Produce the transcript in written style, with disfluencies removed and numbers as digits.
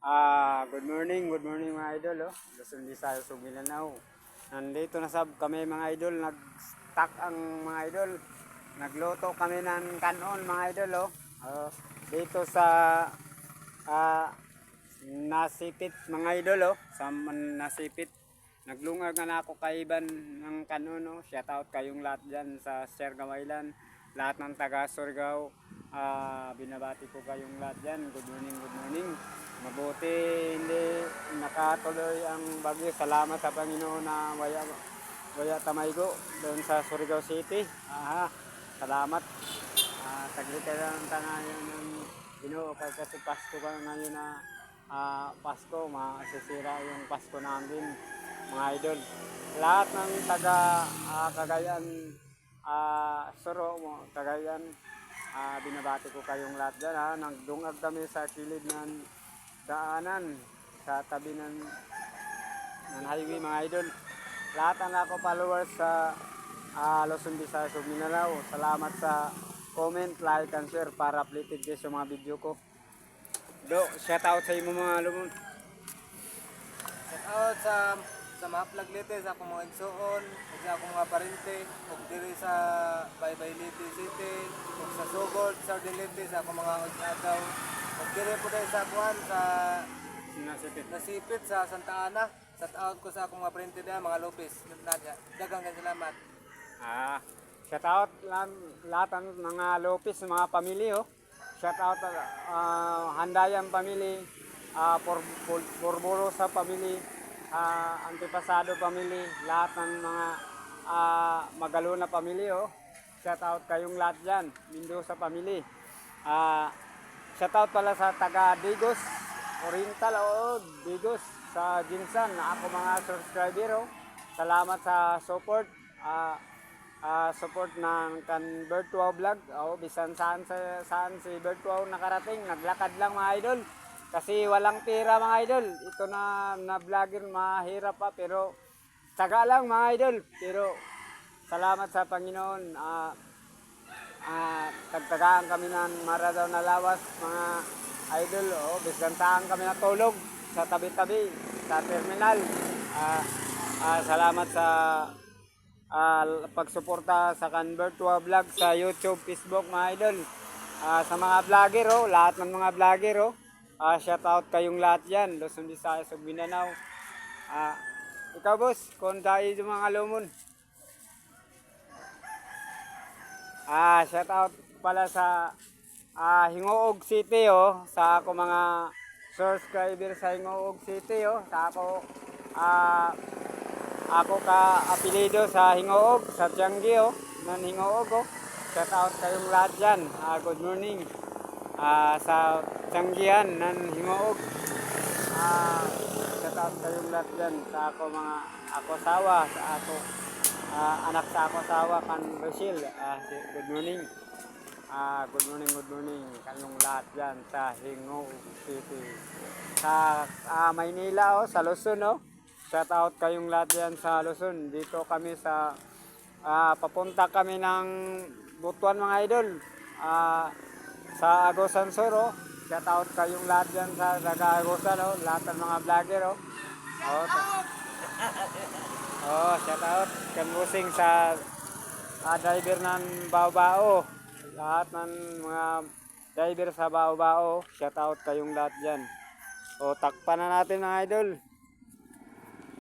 Good morning mga idol. Luzon, Visayas, ug Mindanao. Nandito na sab kami mga idol, nag-stock ang mga idol. Nagluto kami ng kanon mga idol. Dito sa ah, Nasipit mga idol. Sa Nasipit. Naglungag na ako kay Iban ng kanon. Shout out kayong lahat dyan sa Siargao Island. Lahat ng taga Surigao. Binabati ko kayong lahat dyan. Good morning. Mabuti hindi nakatuloy ang bagyo. Salamat sa Panginoon na waya tamaygo doon sa Surigao City. Salamat. Saglit ka lang ngayon ng Ginoo kasi Pasko ka ngayon na Pasko. Masisira yung Pasko namin mga idol. Lahat ng taga Cagayan, Soro, Cagayan, binabati ko kayong lahat dyan. Nagdungag kami sa kilid ng daanan sa tabi ng highway mga idol. Lahat ng ako followers sa Luzon, Visayas ug Mindanao, salamat sa comment, like, and share para updated kayo sa mga video ko. Shout out sa imo mga lumon. Shout out sa mga plaglete, sa akong mga igsoon, sa akong mga parente, ug diri sa Baybay Leyte City, ug sa Sugod, sa Ordilete, sa akong mga adaw. Ug diri po dahil sa kuan sa Nasipit sa Santa Ana. Shout out ko sa akong mga parente na mga Lopez. Daghang salamat. Shout out lahat ng mga Lopez, mga pamilya. Shout out Handayan family, Borboro sa family, Antipasado family, lahat ng mga Magalona family. Shout out kayong lahat dyan, Mendoza family. Shout out pala sa taga Digos Oriental Digos sa Jinsan, ako mga subscriber. Salamat sa support. Support ng kan Bertwa Vlog. Bisan saan si Bertwa nakarating, naglakad lang mga idol. Kasi walang pera mga idol. Ito na vlogger mahirap pa pero taga lang mga idol. Pero salamat sa Panginoon. Tagtagaan kami ng maradaw na lawas mga idol. Bisan saan kami natulog sa tabi-tabi sa terminal. Salamat sa pagsuporta sa Convertua Vlog sa YouTube, Facebook mga idol. Sa mga vlogger, lahat ng mga vlogger, shout out kayong lahat yan, Luzon, Visayas ug Mindanao. Ikaw boss, kung tayo yung mga lumon. Shout out pala sa Hingoog City, sa ako mga subscriber sa Hingoog City, sa ako ka apelido sa Hingoog, sa Tianggi, ng Hingoog. Shout out kayong lahat dyan. Good morning. Sa Tianggihan ng Hingoog. Shout out kayong lahat dyan. Sa ako mga asawa, sa ako anak sa asawa kan Rochelle. Good morning. Good morning. Kayong lahat dyan sa Hingoog City. Sa Maynila, sa Luzon, shout out kayong lahat yan sa Luzon. Dito kami sa papunta kami ng Butuan mga idol. Sa Agosan Sur. Shout out kayong lahat yan sa Agosan, lahat ng mga vlogger. Shout out kanbusing sa driver ng Baobao. Lahat ng mga driver sa Baobao. Shout out kayong lahat dyan. Takpan na natin mga idol.